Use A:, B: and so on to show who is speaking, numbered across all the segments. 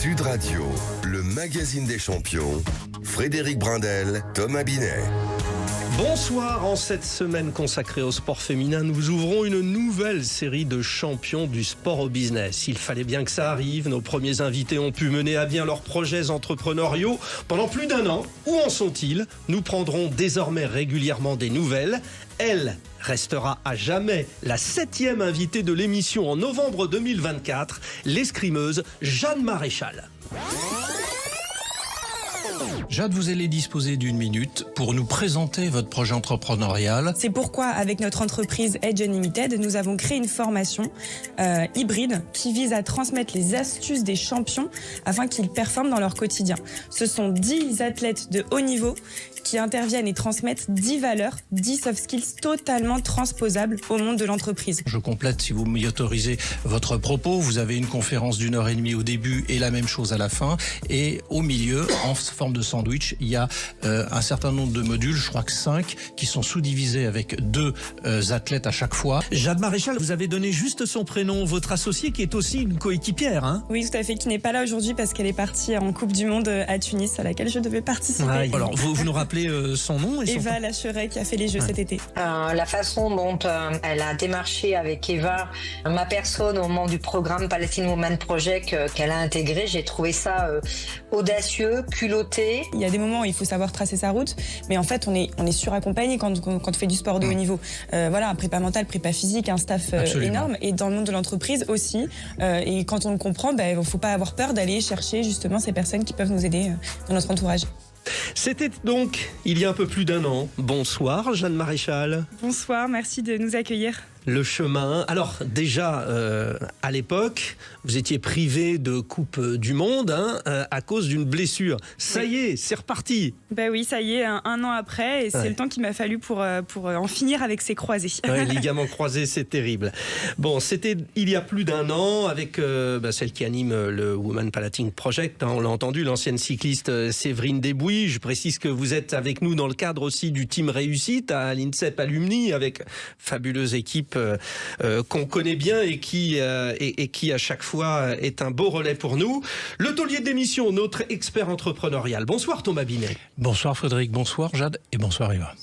A: Sud Radio, le magazine des champions, Frédéric Brindel, Thomas Binet.
B: Bonsoir, en cette semaine consacrée au sport féminin, nous ouvrons une nouvelle série de champions du sport au business. Il fallait bien que ça arrive, nos premiers invités ont pu mener à bien leurs projets entrepreneuriaux pendant plus d'1 an. Où en sont-ils? Nous prendrons désormais régulièrement des nouvelles. Elle restera à jamais la 7e invitée de l'émission en novembre 2024, l'escrimeuse Jade Maréchal.
C: Jade, vous allez disposer d'1 minute pour nous présenter votre projet entrepreneurial.
D: C'est pourquoi, avec notre entreprise Edge Unlimited, nous avons créé une formation hybride qui vise à transmettre les astuces des champions afin qu'ils performent dans leur quotidien. Ce sont 10 athlètes de haut niveau qui interviennent et transmettent 10 valeurs, 10 soft skills totalement transposables au monde de l'entreprise.
C: Je complète, si vous m'y autorisez, votre propos. Vous avez une conférence d'1 heure et demie au début et la même chose à la fin. Et au milieu, en forme de sandwich, il y a un certain nombre de modules, je crois que 5, qui sont sous-divisés avec 2 athlètes à chaque fois.
B: Jade Maréchal, vous avez donné juste son prénom, votre associée qui est aussi une coéquipière, hein?
D: Oui, tout à fait, qui n'est pas là aujourd'hui parce qu'elle est partie en Coupe du Monde à Tunis, à laquelle je devais participer.
B: Ah, alors, vous nous rappelez son nom et son...
D: Eva Lacheret qui a fait les Jeux cet été.
E: La façon dont elle a démarché avec Eva ma personne au moment du programme Palestine Women Project qu'elle a intégré, j'ai trouvé ça audacieux, culotté.
D: Il y a des moments où il faut savoir tracer sa route, mais en fait on est suraccompagné quand on fait du sport de haut niveau. Voilà, un prépa mental, prépa physique, un staff énorme, et dans le monde de l'entreprise aussi. Et quand on le comprend, il ne faut pas avoir peur d'aller chercher justement ces personnes qui peuvent nous aider dans notre entourage.
B: C'était donc il y a un peu plus d'1 an. Bonsoir Jade Maréchal.
D: Bonsoir, merci de nous accueillir.
B: Le chemin. Alors déjà, à l'époque, vous étiez privé de Coupe du Monde à cause d'une blessure. Ça y est, c'est reparti.
D: Ben oui, ça y est, 1 an après, et c'est le temps qu'il m'a fallu pour en finir avec ces croisés.
B: Ouais, ligaments croisés, c'est terrible. Bon, c'était il y a plus d'1 an avec celle qui anime le Women Palatine Project. On l'a entendu, l'ancienne cycliste Séverine Desbouilles. Je précise que vous êtes avec nous dans le cadre aussi du team Réussite à l'INSEP Alumni, avec fabuleuse équipe qu'on connaît bien et qui à chaque fois est un beau relais pour nous. Le taulier de l'émission, notre expert entrepreneurial. Bonsoir Thomas Binet.
C: Bonsoir Frédéric, bonsoir Jade et bonsoir Eva.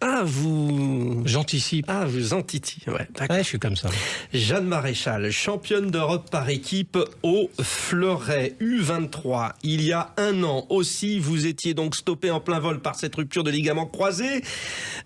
B: Ah, vous...
C: J'anticipe.
B: Ah, vous anticipiez, ouais, d'accord.
C: Ouais, je suis comme ça.
B: Jade Maréchal, championne d'Europe par équipe au fleuret U23. Il y a 1 an aussi, vous étiez donc stoppé en plein vol par cette rupture de ligament croisé.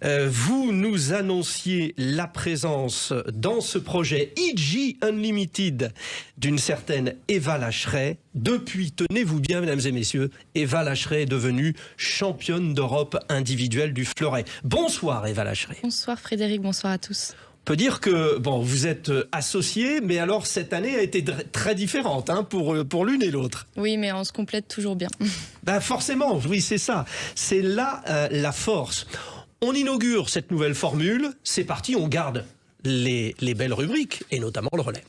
B: Vous nous annonciez la présence dans ce projet Edge Unlimited d'une certaine Eva Lacheret. Depuis, tenez-vous bien mesdames et messieurs, Eva Lacheret est devenue championne d'Europe individuelle du fleuret. Bonsoir Eva Lacheret.
F: Bonsoir Frédéric, bonsoir à tous.
B: On peut dire que vous êtes associés, mais alors cette année a été très différente pour l'une et l'autre.
F: Oui, mais on se complète toujours bien.
B: Forcément, oui, c'est ça. C'est là la force. On inaugure cette nouvelle formule, c'est parti, on garde les belles rubriques, et notamment le relais.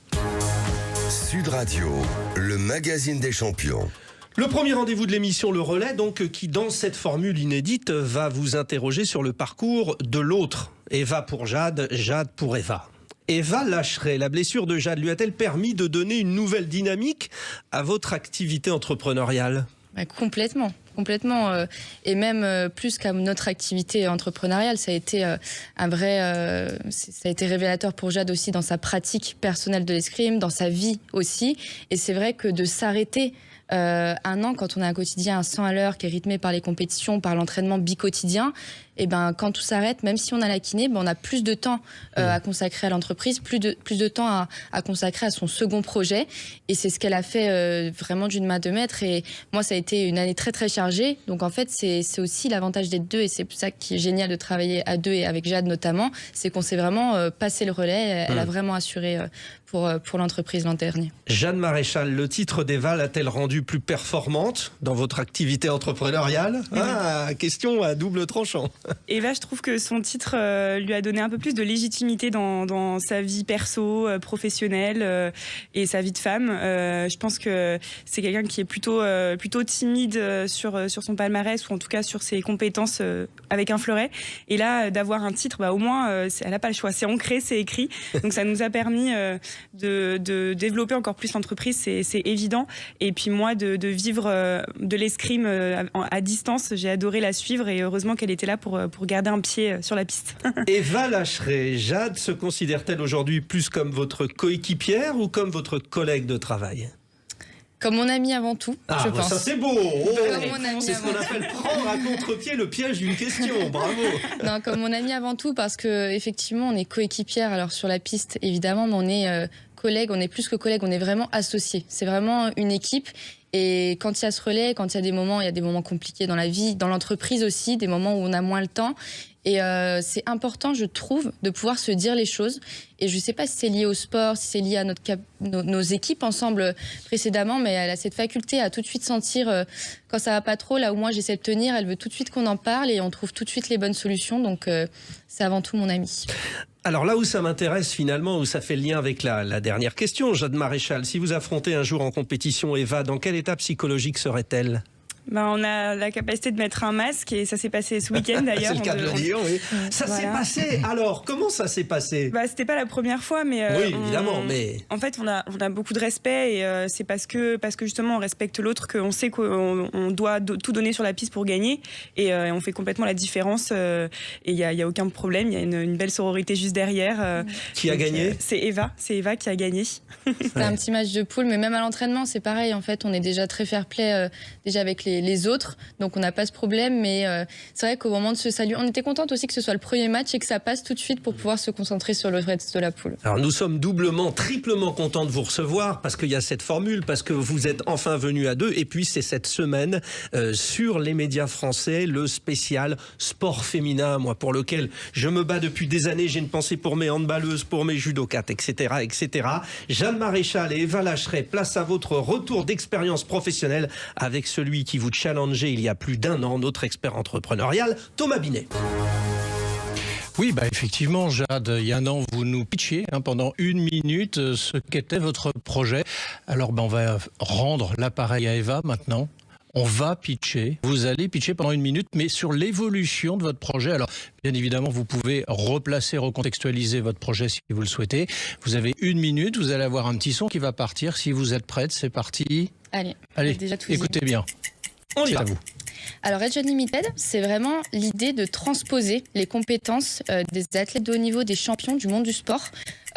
A: Sud Radio, le magazine des champions.
B: Le premier rendez-vous de l'émission, le relais, donc, qui dans cette formule inédite va vous interroger sur le parcours de l'autre. Eva pour Jade, Jade pour Eva. Eva Lacheret, la blessure de Jade lui a-t-elle permis de donner une nouvelle dynamique à votre activité entrepreneuriale ?
F: Complètement. Et même plus qu'à notre activité entrepreneuriale, ça a été ça a été révélateur pour Jade aussi dans sa pratique personnelle de l'escrime, dans sa vie aussi. Et c'est vrai que de s'arrêter 1 an quand on a un quotidien à 100 à l'heure qui est rythmé par les compétitions, par l'entraînement bi-quotidien, et quand tout s'arrête, même si on a la kiné, on a plus de temps à consacrer à l'entreprise, plus de temps à consacrer à son second projet. Et c'est ce qu'elle a fait vraiment d'une main de maître. Et moi, ça a été une année très très chargée. Donc en fait, c'est aussi l'avantage d'être 2, et c'est ça qui est génial de travailler à 2 et avec Jade notamment, c'est qu'on s'est vraiment passé le relais. Elle a vraiment assuré pour l'entreprise l'an dernier.
B: Jade Maréchal, le titre d'Eva l'a-t-elle rendue plus performante dans votre activité entrepreneuriale? Question à double tranchant.
D: Eva, je trouve que son titre lui a donné un peu plus de légitimité dans sa vie perso, professionnelle et sa vie de femme. Je pense que c'est quelqu'un qui est plutôt timide sur son palmarès ou en tout cas sur ses compétences avec un fleuret. Et là, d'avoir un titre, au moins, elle n'a pas le choix. C'est ancré, c'est écrit. Donc ça nous a permis de développer encore plus l'entreprise, c'est évident. Et puis moi, de vivre de l'escrime à distance, j'ai adoré la suivre et heureusement qu'elle était là pour garder un pied sur la piste.
B: Eva Lacheret, Jade se considère-t-elle aujourd'hui plus comme votre coéquipière ou comme votre collègue de travail ?
F: Comme mon ami avant tout, je pense.
B: Ça c'est beau. C'est ce qu'on appelle prendre à contre-pied le piège d'une question. Bravo.
F: Non, comme mon ami avant tout, parce que effectivement, on est coéquipière. Alors sur la piste, évidemment, mais on est collègues. On est plus que collègues. On est vraiment associés. C'est vraiment une équipe. Et quand il y a ce relais, quand il y a des moments compliqués dans la vie, dans l'entreprise aussi, des moments où on a moins le temps. Et c'est important, je trouve, de pouvoir se dire les choses. Et je ne sais pas si c'est lié au sport, si c'est lié à nos équipes ensemble précédemment, mais elle a cette faculté à tout de suite sentir quand ça va pas trop. Là où moi j'essaie de tenir, elle veut tout de suite qu'on en parle et on trouve tout de suite les bonnes solutions. Donc c'est avant tout mon amie.
B: Alors là où ça m'intéresse finalement, où ça fait le lien avec la dernière question, Jade Maréchal, si vous affrontez un jour en compétition Eva, dans quel état psychologique serait-elle ?
D: On a la capacité de mettre un masque et ça s'est passé ce week-end d'ailleurs.
B: C'est le cas de le dire, oui. Ça s'est passé. Alors, comment ça s'est passé ?
D: C'était pas la première fois, mais
B: oui, évidemment, mais
D: en fait, on a beaucoup de respect et c'est parce que justement on respecte l'autre qu'on sait qu'on doit tout donner sur la piste pour gagner et on fait complètement la différence. Et il y a aucun problème. Il y a une belle sororité juste derrière.
B: Qui a gagné ?
D: C'est Eva qui a gagné.
F: C'était un petit match de poule, mais même à l'entraînement, c'est pareil. En fait, on est déjà très fair-play déjà avec les autres, donc on n'a pas ce problème, mais c'est vrai qu'au moment de ce salut, on était contente aussi que ce soit le premier match et que ça passe tout de suite pour pouvoir se concentrer sur le reste de la poule.
B: Alors nous sommes doublement, triplement contents de vous recevoir parce qu'il y a cette formule, parce que vous êtes enfin venus à deux, et puis c'est cette semaine sur les médias français, le spécial sport féminin, moi pour lequel je me bats depuis des années. J'ai une pensée pour mes handballeuses, pour mes judokates, etc., etc. Jade Maréchal et Eva Lacheret, place à votre retour d'expérience professionnelle avec celui qui vous challengeait il y a plus d'un an, notre expert entrepreneurial, Thomas Binet.
C: Oui, effectivement, Jade, il y a un an, vous nous pitchiez pendant 1 minute ce qu'était votre projet. Alors, on va rendre l'appareil à Eva maintenant. On va pitcher. Vous allez pitcher pendant 1 minute, mais sur l'évolution de votre projet. Alors, bien évidemment, vous pouvez replacer, recontextualiser votre projet si vous le souhaitez. Vous avez 1 minute, vous allez avoir un petit son qui va partir. Si vous êtes prête, c'est parti.
F: Allez, déjà tout
C: écoutez bien.
B: On y va.
C: À vous.
F: Alors Edge Unlimited, c'est vraiment l'idée de transposer les compétences des athlètes de haut niveau, des champions du monde du sport,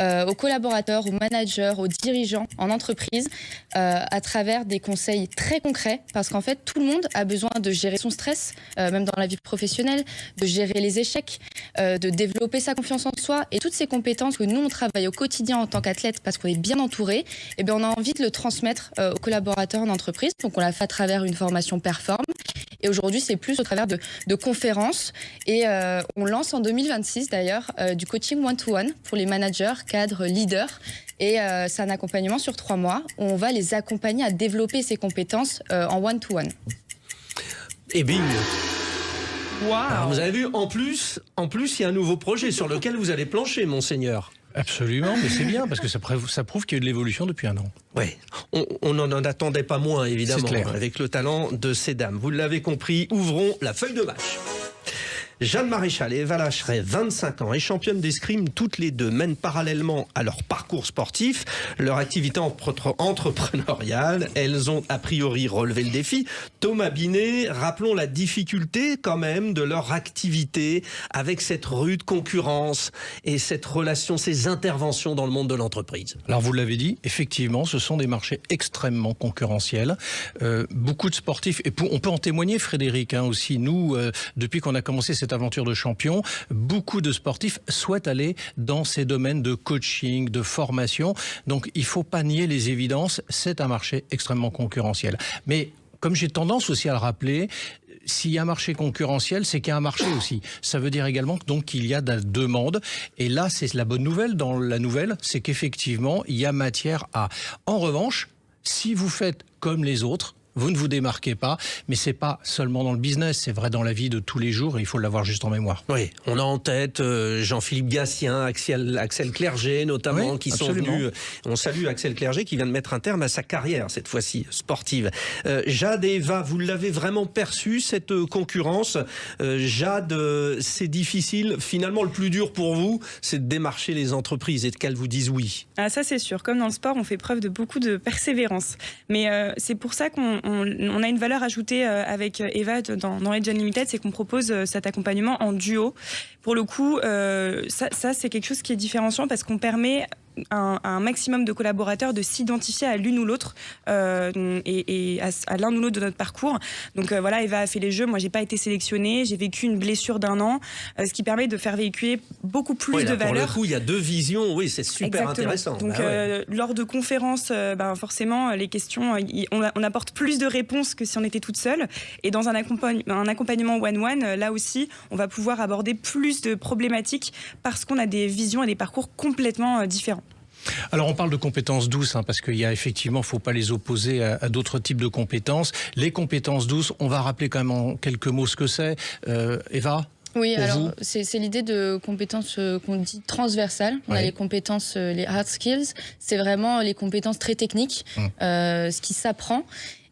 F: aux collaborateurs, aux managers, aux dirigeants en entreprise, à travers des conseils très concrets, parce qu'en fait, tout le monde a besoin de gérer son stress, même dans la vie professionnelle, de gérer les échecs, de développer sa confiance en soi, et toutes ces compétences que nous, on travaille au quotidien en tant qu'athlète, parce qu'on est bien entouré, et bien on a envie de le transmettre aux collaborateurs en entreprise. Donc on l'a fait à travers une formation Perform. Et aujourd'hui, c'est plus au travers de conférences. Et on lance en 2026 d'ailleurs du coaching one-to-one pour les managers, cadres, leaders. Et c'est un accompagnement sur 3 mois où on va les accompagner à développer ces compétences en one-to-one.
B: Et bing.
D: Wow.
B: Alors, vous avez vu, en plus, il y a un nouveau projet sur lequel vous allez plancher, monseigneur.
C: Absolument, mais c'est bien parce que ça prouve qu'il y a eu de l'évolution depuis 1 an.
B: Oui, on n'en attendait pas moins, évidemment,
C: C'est clair.
B: avec le talent de ces dames. Vous l'avez compris, ouvrons la feuille de match. Jade Maréchal et Eva Lacheret, 25 ans et championnes d'escrime, toutes les deux mènent parallèlement à leur parcours sportif, leur activité entrepreneuriale. Elles ont a priori relevé le défi. Thomas Binet, rappelons la difficulté quand même de leur activité avec cette rude concurrence et cette relation, ces interventions dans le monde de l'entreprise.
C: Alors vous l'avez dit, effectivement, ce sont des marchés extrêmement concurrentiels. Beaucoup de sportifs, et on peut en témoigner, Frédéric, aussi. Nous, depuis qu'on a commencé cette aventure de champion, beaucoup de sportifs souhaitent aller dans ces domaines de coaching, de formation. Donc il ne faut pas nier les évidences, c'est un marché extrêmement concurrentiel. Mais comme j'ai tendance aussi à le rappeler, s'il y a un marché concurrentiel, c'est qu'il y a un marché aussi. Ça veut dire également qu'il y a de la demande. Et là, c'est la bonne nouvelle dans la nouvelle, c'est qu'effectivement, il y a matière à. En revanche, si vous faites comme les autres, vous ne vous démarquez pas. Mais c'est pas seulement dans le business, c'est vrai dans la vie de tous les jours et il faut l'avoir juste en mémoire.
B: Oui, on a en tête Jean-Philippe Gatien, Axel Clerget notamment, qui
C: absolument.
B: sont venus. On salue Axel Clerget qui vient de mettre un terme à sa carrière, cette fois-ci sportive. Jade et Eva, vous l'avez vraiment perçu, cette concurrence. Jade, c'est difficile. Finalement, le plus dur pour vous, c'est de démarcher les entreprises et qu'elles vous disent oui.
D: Ah, ça c'est sûr. Comme dans le sport, on fait preuve de beaucoup de persévérance. Mais c'est pour ça qu'on a une valeur ajoutée avec Eva dans Edge Unlimited, c'est qu'on propose cet accompagnement en duo. Pour le coup, ça c'est quelque chose qui est différenciant parce qu'on permet à un maximum de collaborateurs de s'identifier à l'une ou l'autre et à l'un ou l'autre de notre parcours. Donc voilà, Eva a fait les jeux, moi j'ai pas été sélectionnée, j'ai vécu une blessure d'1 an, ce qui permet de faire véhiculer beaucoup plus de valeurs.
B: Pour le coup, il y a 2 visions, oui, c'est super
D: Exactement.
B: intéressant.
D: Donc lors de conférences, forcément les questions, on apporte plus de réponses que si on était toute seule. Et dans un accompagnement one-one, là aussi, on va pouvoir aborder plus de problématiques parce qu'on a des visions et des parcours complètement différents.
C: Alors on parle de compétences douces parce qu'il y a effectivement, faut pas les opposer à d'autres types de compétences. Les compétences douces, on va rappeler quand même en quelques mots ce que c'est. Eva ?
F: Oui,
C: Pour
F: alors
C: vous
F: c'est l'idée de compétences qu'on dit transversales. On a les compétences, les hard skills, c'est vraiment les compétences très techniques, ce qui s'apprend.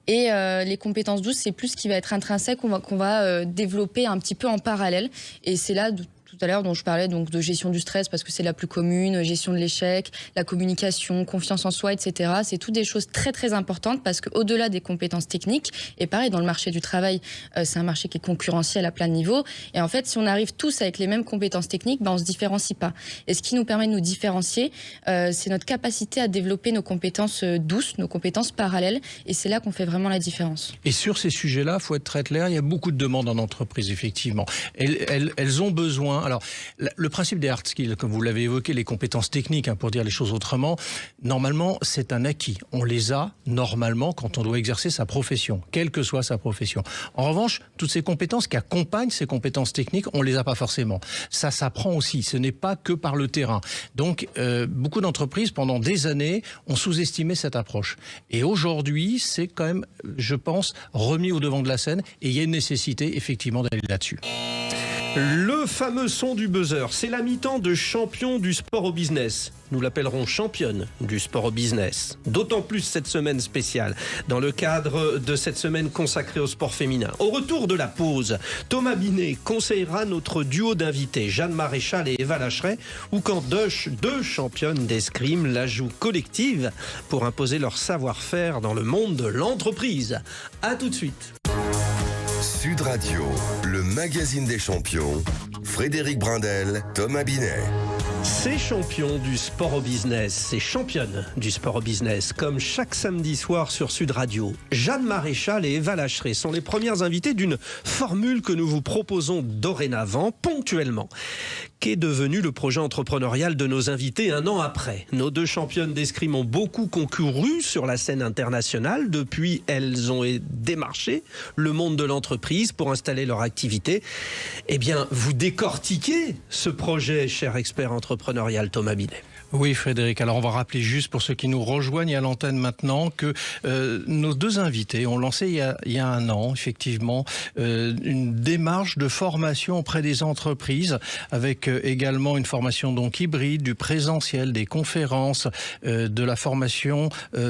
F: Et les compétences douces, c'est plus ce qui va être intrinsèque, qu'on va développer un petit peu en parallèle. Et c'est là tout à l'heure dont je parlais donc de gestion du stress parce que c'est la plus commune, gestion de l'échec, la communication, confiance en soi, etc. C'est toutes des choses très très importantes parce qu'au-delà des compétences techniques, et pareil dans le marché du travail, c'est un marché qui est concurrentiel à plein de niveaux. Et en fait, si on arrive tous avec les mêmes compétences techniques, on se différencie pas. Et ce qui nous permet de nous différencier, c'est notre capacité à développer nos compétences douces, nos compétences parallèles. Et c'est là qu'on fait vraiment la différence.
C: Et sur ces sujets-là, il faut être très clair, il y a beaucoup de demandes en entreprise, effectivement. Elles ont besoin... Alors, le principe des hard skills, comme vous l'avez évoqué, les compétences techniques, pour dire les choses autrement, normalement, c'est un acquis. On les a, normalement, quand on doit exercer sa profession, quelle que soit sa profession. En revanche, toutes ces compétences qui accompagnent ces compétences techniques, on les a pas forcément. Ça s'apprend aussi, ce n'est pas que par le terrain. Donc, beaucoup d'entreprises, pendant des années, ont sous-estimé cette approche. Et aujourd'hui, c'est quand même, je pense, remis au devant de la scène, et il y a une nécessité, effectivement, d'aller là-dessus.
B: Le fameux son du buzzer, c'est la mi-temps de champion du sport au business. Nous l'appellerons championne du sport au business. D'autant plus cette semaine spéciale, dans le cadre de cette semaine consacrée au sport féminin. Au retour de la pause, Thomas Binet conseillera notre duo d'invités, Jeanne Maréchal et Eva Lacheret, ou quand deux championnes d'escrime la jouent collective pour imposer leur savoir-faire dans le monde de l'entreprise. À tout de suite.
A: Sud Radio, le magazine des champions, Frédéric Brindel, Thomas Binet.
B: C'est champion du sport au business, c'est championne du sport au business, comme chaque samedi soir sur Sud Radio. Jeanne Maréchal et Eva Lacheret sont les premières invitées d'une formule que nous vous proposons dorénavant, ponctuellement. Qu'est devenu le projet entrepreneurial de nos invités 1 an après? Nos 2 championnes d'escrime ont beaucoup concouru sur la scène internationale. Depuis, elles ont démarché le monde de l'entreprise pour installer leur activité. Eh bien, vous décortiquez ce projet, cher expert entrepreneurial Thomas Binet.
C: Oui, Frédéric. Alors, on va rappeler juste pour ceux qui nous rejoignent à l'antenne maintenant que nos 2 invités ont lancé il y a 1 an, effectivement, une démarche de formation auprès des entreprises avec également une formation donc hybride, du présentiel, des conférences, de la formation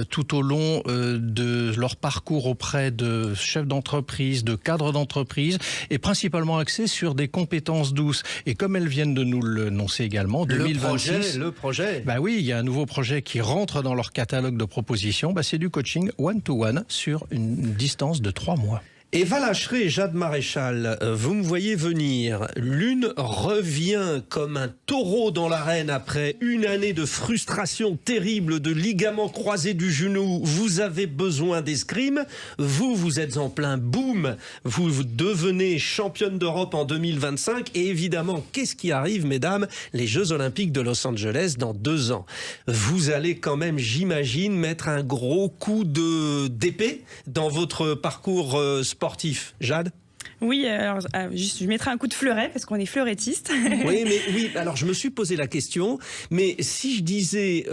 C: tout au long de leur parcours auprès de chefs d'entreprise, de cadres d'entreprise et principalement axé sur des compétences douces. Et comme elles viennent de nous l'annoncer également, 2026...
B: Le projet.
C: Bah oui, il y a un nouveau projet qui rentre dans leur catalogue de propositions. C'est du coaching one-to-one sur une distance de 3 mois.
B: Eva Lacheret et Jade Maréchal, vous me voyez venir. L'une revient comme un taureau dans l'arène après une année de frustration terrible, de ligaments croisés du genou. Vous avez besoin d'escrime. Vous êtes en plein boom. Vous devenez championne d'Europe en 2025. Et évidemment, qu'est-ce qui arrive, mesdames? Les Jeux Olympiques de Los Angeles dans 2 ans. Vous allez quand même, j'imagine, mettre un gros coup d'épée dans votre parcours sportif. Jade?
D: Oui, alors je mettrai un coup de fleuret parce qu'on est fleurettiste.
B: Oui, alors je me suis posé la question, mais si je disais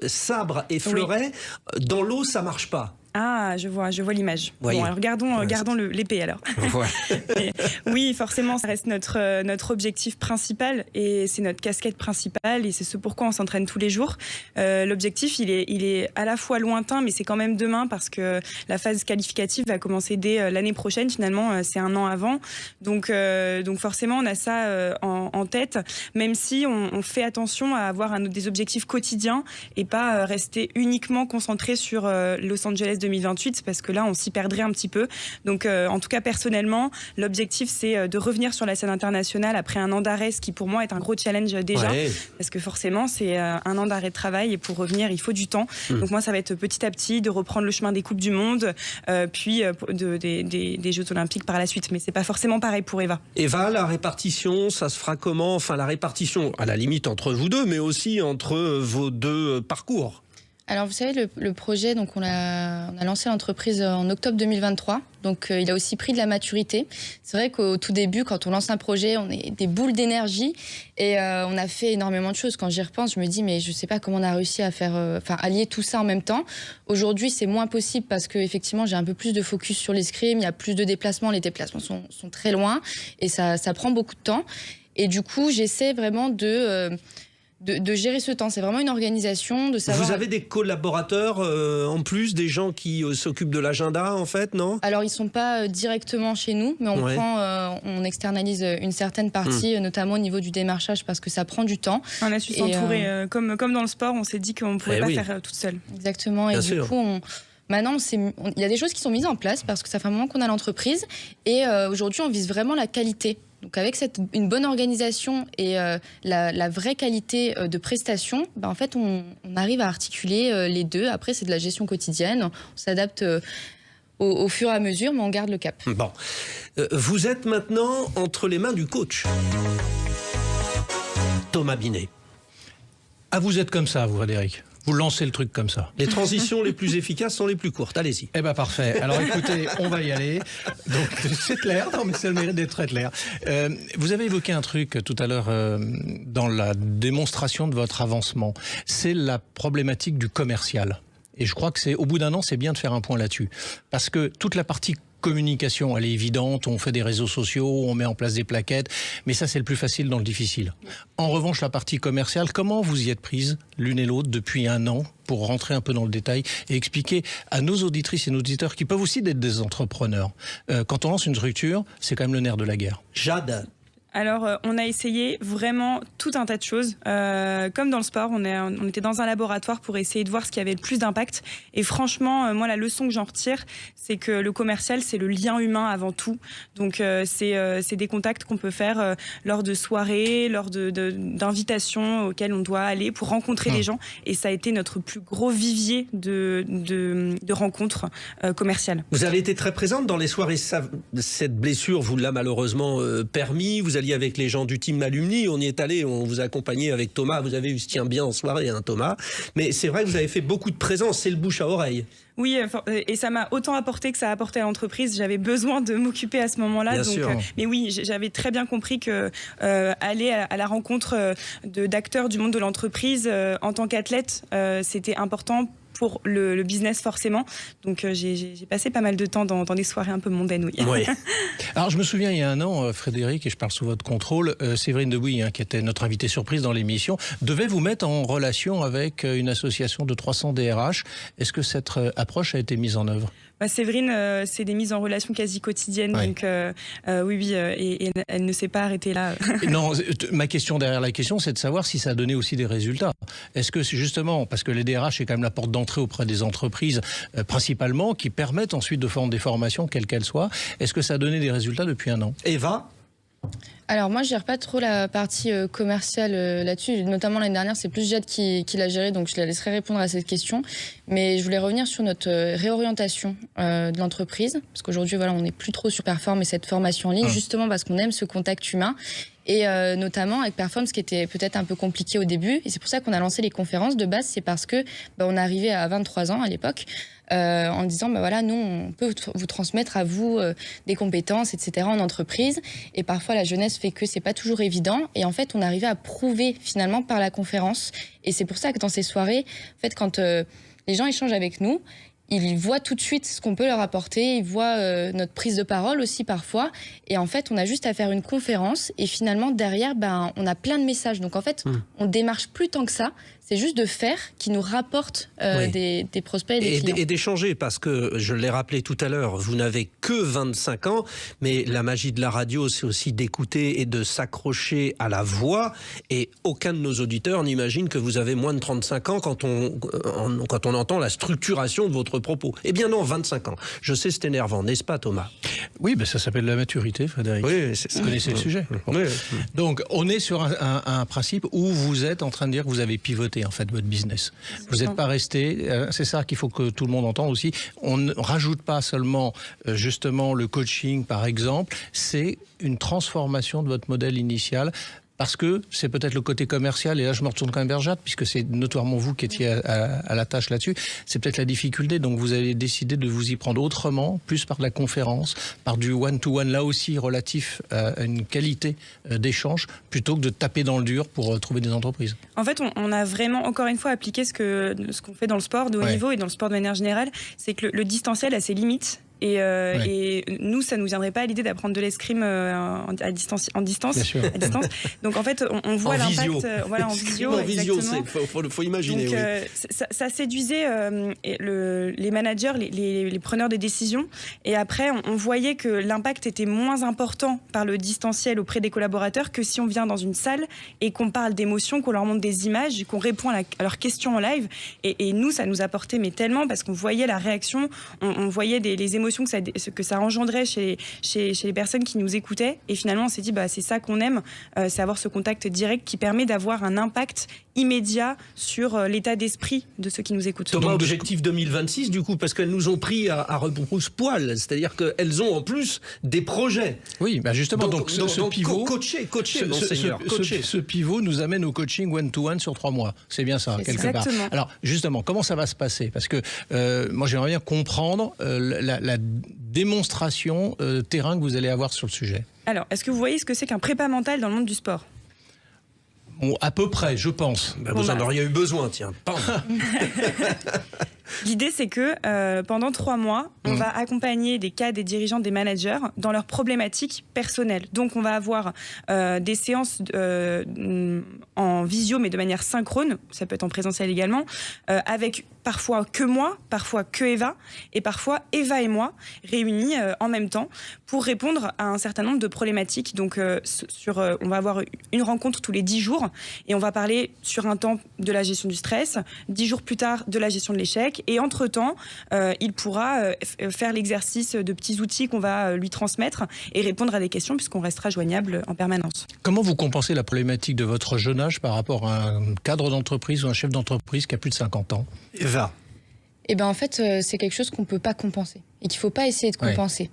B: sabre et fleuret, dans l'eau ça marche pas.
D: Ah, je vois l'image.
B: Voyez.
D: Bon, alors gardons l'épée alors.
B: Voilà.
D: Oui, forcément, ça reste notre objectif principal et c'est notre casquette principale et c'est ce pourquoi on s'entraîne tous les jours. L'objectif, il est à la fois lointain, mais c'est quand même demain parce que la phase qualificative va commencer dès l'année prochaine. Finalement, c'est un an avant. Donc forcément, on a ça en tête, même si on fait attention à avoir des objectifs quotidiens et pas rester uniquement concentré sur Los Angeles 2028 parce que là on s'y perdrait un petit peu. Donc en tout cas personnellement l'objectif c'est de revenir sur la scène internationale après un an d'arrêt, ce qui pour moi est un gros challenge déjà parce que forcément c'est un an d'arrêt de travail et pour revenir il faut du temps. Donc moi ça va être petit à petit de reprendre le chemin des Coupes du Monde puis des Jeux Olympiques par la suite, mais c'est pas forcément pareil pour Eva.
B: Eva, la répartition, ça se fera comment? Enfin la répartition à la limite entre vous deux mais aussi entre vos deux parcours.
F: Alors vous savez, le projet, donc on a lancé l'entreprise en octobre 2023, donc il a aussi pris de la maturité. C'est vrai qu'au tout début, quand on lance un projet, on est des boules d'énergie et on a fait énormément de choses. Quand j'y repense, je me dis mais je sais pas comment on a réussi à faire, allier tout ça en même temps. Aujourd'hui, c'est moins possible parce que effectivement, j'ai un peu plus de focus sur l'escrime, il y a plus de déplacements, les déplacements sont très loin et ça prend beaucoup de temps. Et du coup, j'essaie vraiment de gérer ce temps. C'est vraiment une organisation, de savoir...
B: Vous avez des collaborateurs en plus, des gens qui s'occupent de l'agenda en fait, non? Alors
F: ils ne sont pas directement chez nous, mais on externalise une certaine partie, notamment au niveau du démarchage, parce que ça prend du temps.
D: On a su s'entourer, comme dans le sport, on s'est dit qu'on ne pouvait pas faire toute seule.
F: Exactement, et du coup... Maintenant, il y a des choses qui sont mises en place parce que ça fait un moment qu'on a l'entreprise et aujourd'hui, on vise vraiment la qualité. Donc avec une bonne organisation et la vraie qualité de prestation, en fait, on arrive à articuler les deux. Après, c'est de la gestion quotidienne. On s'adapte au fur et à mesure, mais on garde le cap.
B: Bon. Vous êtes maintenant entre les mains du coach. Thomas Binet.
C: Ah, vous êtes comme ça, vous, Frédéric. Vous lancez le truc comme ça.
B: Les transitions les plus efficaces sont les plus courtes. Allez-y.
C: Eh ben parfait. Alors écoutez, on va y aller. Donc c'est clair, non mais c'est le mérite d'être très clair. Vous avez évoqué un truc tout à l'heure dans la démonstration de votre avancement. C'est la problématique du commercial. Et je crois que au bout d'un an, c'est bien de faire un point là-dessus. Parce que toute la partie communication, elle est évidente, on fait des réseaux sociaux, on met en place des plaquettes, mais ça c'est le plus facile dans le difficile. En revanche, la partie commerciale, comment vous y êtes prises l'une et l'autre depuis un an pour rentrer un peu dans le détail et expliquer à nos auditrices et nos auditeurs qui peuvent aussi être des entrepreneurs. Quand on lance une structure, c'est quand même le nerf de la guerre.
B: Jade.
D: Alors, on a essayé vraiment tout un tas de choses. Comme dans le sport, on était dans un laboratoire pour essayer de voir ce qui avait le plus d'impact. Et franchement, moi, la leçon que j'en retire, c'est que le commercial, c'est le lien humain avant tout. Donc, c'est des contacts qu'on peut faire lors de soirées, lors d'invitations auxquelles on doit aller pour rencontrer les gens. Et ça a été notre plus gros vivier de rencontres commerciales.
B: Vous avez été très présente dans les soirées. Cette blessure vous l'a malheureusement permis. Vous allez avec les gens du team Alumni, on y est allé, on vous a accompagné avec Thomas, vous avez eu ce tient bien en soirée, hein, Thomas, mais c'est vrai que vous avez fait beaucoup de présence, c'est le bouche à oreille.
D: Oui, et ça m'a autant apporté que ça a apporté à l'entreprise. J'avais besoin de m'occuper à ce moment-là. Mais oui, j'avais très bien compris que aller à la rencontre d'acteurs du monde de l'entreprise en tant qu'athlète, c'était important pour le business forcément. Donc j'ai passé pas mal de temps dans des soirées un peu mondaines, oui.
B: Oui.
C: Alors je me souviens il y a un an, Frédéric, et je parle sous votre contrôle, Séverine Debouy, qui était notre invitée surprise dans l'émission, devait vous mettre en relation avec une association de 300 DRH. Est-ce que cette approche a été mise en œuvre ?
D: Séverine, c'est des mises en relation quasi quotidiennes, donc oui, et elle ne s'est pas arrêtée là.
C: Non, ma question derrière la question, c'est de savoir si ça a donné aussi des résultats. Est-ce que c'est justement, parce que les DRH, c'est quand même la porte d'entrée auprès des entreprises, principalement, qui permettent ensuite de faire des formations, quelles qu'elles soient, est-ce que ça a donné des résultats depuis un an ?
B: Eva ?
F: Alors moi je gère pas trop la partie commerciale là-dessus, notamment l'année dernière c'est plus Jade qui l'a géré, donc je la laisserai répondre à cette question, mais je voulais revenir sur notre réorientation de l'entreprise, parce qu'aujourd'hui voilà, on n'est plus trop sur Perform et cette formation en ligne, justement parce qu'on aime ce contact humain. Et notamment avec Perform, ce qui était peut-être un peu compliqué au début, et c'est pour ça qu'on a lancé les conférences de base, c'est parce que on arrivait à 23 ans à l'époque, en disant voilà, nous on peut vous transmettre à vous des compétences, etc. en entreprise, et parfois la jeunesse fait que c'est pas toujours évident, et en fait on arrivait à prouver finalement par la conférence, et c'est pour ça que dans ces soirées, en fait quand les gens échangent avec nous, ils voient tout de suite ce qu'on peut leur apporter, ils voient notre prise de parole aussi parfois. Et en fait, on a juste à faire une conférence et finalement, derrière, on a plein de messages. Donc en fait, on démarche plus tant que ça. C'est juste de faire qui nous rapporte des prospects et des clients.
B: Et d'échanger, parce que, je l'ai rappelé tout à l'heure, vous n'avez que 25 ans, mais la magie de la radio, c'est aussi d'écouter et de s'accrocher à la voix. Et aucun de nos auditeurs n'imagine que vous avez moins de 35 ans quand on entend la structuration de votre propos. Eh bien non, 25 ans. Je sais, c'est énervant, n'est-ce pas, Thomas?
C: Oui, ça s'appelle la maturité, Frédéric.
B: Oui, c'est ça.
C: Vous connaissez le sujet.
B: Oui.
C: Donc, on est sur un principe où vous êtes en train de dire que vous avez pivoté en fait votre business. Vous n'êtes pas resté, c'est ça qu'il faut que tout le monde entende aussi. On ne rajoute pas seulement justement le coaching par exemple, c'est une transformation de votre modèle initial. Parce que c'est peut-être le côté commercial, et là je me retourne quand même vers Jade, puisque c'est notoirement vous qui étiez à la tâche là-dessus, c'est peut-être la difficulté, donc vous avez décidé de vous y prendre autrement, plus par de la conférence, par du one-to-one, là aussi relatif à une qualité d'échange, plutôt que de taper dans le dur pour trouver des entreprises.
D: En fait, on a vraiment, encore une fois, appliqué ce qu'on fait dans le sport de haut niveau et dans le sport de manière générale, c'est que le distanciel a ses limites. Et nous, ça nous viendrait pas à l'idée d'apprendre de l'escrime à distance. Donc en fait, on voit l'impact. En visio,
B: faut imaginer.
D: Donc, ça séduisait les managers, les preneurs de décision. Et après, on voyait que l'impact était moins important par le distanciel auprès des collaborateurs que si on vient dans une salle et qu'on parle d'émotions, qu'on leur montre des images, qu'on répond à leurs questions en live. Et nous, ça nous apportait tellement parce qu'on voyait la réaction, on voyait les émotions que ça engendrait chez les personnes qui nous écoutaient. Et finalement, on s'est dit, c'est ça qu'on aime, c'est avoir ce contact direct qui permet d'avoir un impact immédiat sur l'état d'esprit de ceux qui nous écoutent.
B: Thomas, objectif 2026, du coup, parce qu'elles nous ont pris à rebrousse-poil, c'est-à-dire qu'elles ont en plus des projets.
C: Oui, justement, donc ce pivot...
B: Coacher, monseigneur, coacher.
C: Ce pivot nous amène au coaching one-to-one sur 3 mois. C'est bien ça, quelque part. Alors, justement, comment ça va se passer? Parce que moi, j'aimerais bien comprendre la démonstration terrain que vous allez avoir sur le sujet.
D: Alors, est-ce que vous voyez ce que c'est qu'un prépa mental dans le monde du sport?
C: Bon, à peu près, je pense.
B: Vous en auriez eu besoin, tiens.
D: L'idée, c'est que pendant 3 mois, on va accompagner des cadres, des dirigeants, des managers dans leurs problématiques personnelles. Donc, on va avoir des séances en visio, mais de manière synchrone, ça peut être en présentiel également, avec parfois que moi, parfois que Eva, et parfois Eva et moi, réunis en même temps pour répondre à un certain nombre de problématiques. Donc, on va avoir une rencontre tous les 10 jours, et on va parler sur un temps de la gestion du stress, 10 jours plus tard de la gestion de l'échec, et entre-temps, il pourra faire l'exercice de petits outils qu'on va lui transmettre et répondre à des questions puisqu'on restera joignable en permanence.
C: Comment vous compensez la problématique de votre jeune âge par rapport à un cadre d'entreprise ou un chef d'entreprise qui a plus de 50 ans?
B: Eva.
F: En fait, c'est quelque chose qu'on ne peut pas compenser et qu'il ne faut pas essayer de compenser.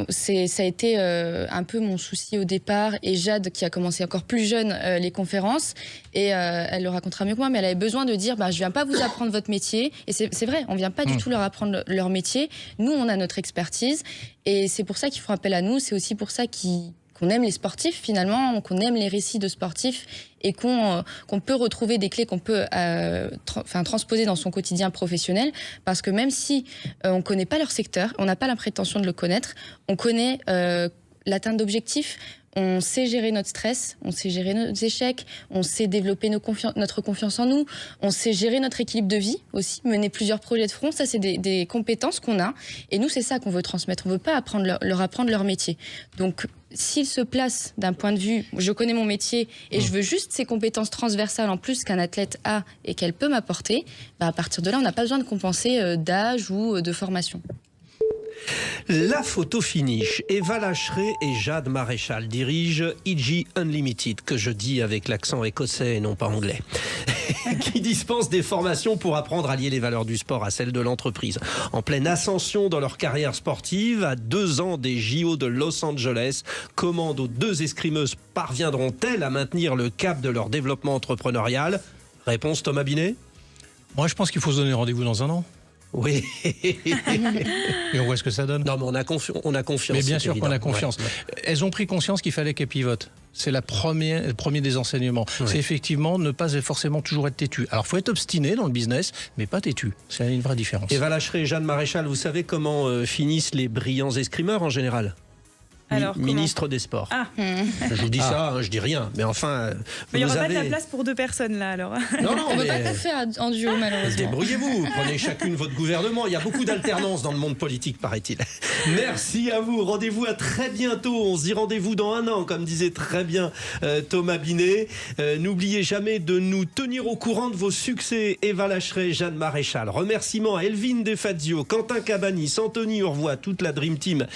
F: Ça a été un peu mon souci au départ, et Jade, qui a commencé encore plus jeune les conférences, et elle le racontera mieux que moi, mais elle avait besoin de dire je ne viens pas vous apprendre votre métier. Et c'est vrai, on ne vient pas du tout leur apprendre leur métier. Nous, on a notre expertise, et c'est pour ça qu'ils font appel à nous. C'est aussi pour ça qu'on aime les sportifs finalement, qu'on aime les récits de sportifs, et qu'on peut retrouver des clés qu'on peut transposer dans son quotidien professionnel, parce que même si on ne connaît pas leur secteur, on n'a pas la prétention de le connaître, on connaît l'atteinte d'objectifs, on sait gérer notre stress, on sait gérer nos échecs, on sait développer notre confiance en nous, on sait gérer notre équilibre de vie aussi, mener plusieurs projets de front. Ça, c'est des compétences qu'on a. Et nous, c'est ça qu'on veut transmettre. On ne veut pas leur apprendre leur métier. Donc, s'ils se placent d'un point de vue, je connais mon métier et je veux juste ces compétences transversales en plus qu'un athlète a et qu'elle peut m'apporter, à partir de là, on n'a pas besoin de compenser d'âge ou de formation.
B: La photo finish. Eva Lacheret et Jade Maréchal dirigent IG Unlimited, que je dis avec l'accent écossais et non pas anglais, qui dispense des formations pour apprendre à lier les valeurs du sport à celles de l'entreprise. En pleine ascension dans leur carrière sportive, à 2 ans des JO de Los Angeles, comment nos 2 escrimeuses parviendront-elles à maintenir le cap de leur développement entrepreneurial? Réponse Thomas Binet.
C: Moi, je pense qu'il faut se donner rendez-vous dans 1 an.
B: Oui.
C: Et on voit ce que ça donne.
B: Non, mais on a confiance.
C: Mais bien sûr qu'on a confiance.
B: Ouais.
C: Elles ont pris conscience qu'il fallait qu'elles pivotent. C'est le premier des enseignements.
B: Ouais.
C: C'est effectivement ne pas forcément toujours être têtu. Alors, il faut être obstiné dans le business, mais pas têtu. C'est une vraie différence.
B: Eva Lacheret et Jeanne Maréchal, vous savez comment finissent les brillants escrimeurs en général ?
D: Alors, comment ?
B: Ministre des Sports.
D: Ah.
B: Je vous dis ça, hein, je dis rien. Mais enfin,
D: Mais il n'y
B: vous
D: aura pas de la
B: avez...
D: place pour 2 personnes là alors.
B: Non, non,
F: On ne peut
B: mais...
F: pas tout faire en duo, malheureusement.
B: Débrouillez-vous, prenez chacune votre gouvernement. Il y a beaucoup d'alternance dans le monde politique, paraît-il. Merci à vous. Rendez-vous à très bientôt. On se dit rendez-vous dans 1 an, comme disait très bien Thomas Binet. N'oubliez jamais de nous tenir au courant de vos succès. Eva Lacheret, Jeanne Maréchal. Remerciements à Elvin Defazio, Quentin Cabanis, Anthony Urvois, toute la Dream Team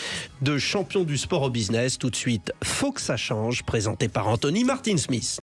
B: de champions du sport au business. Tout de suite, Faut que ça change, présenté par Anthony Martin-Smith.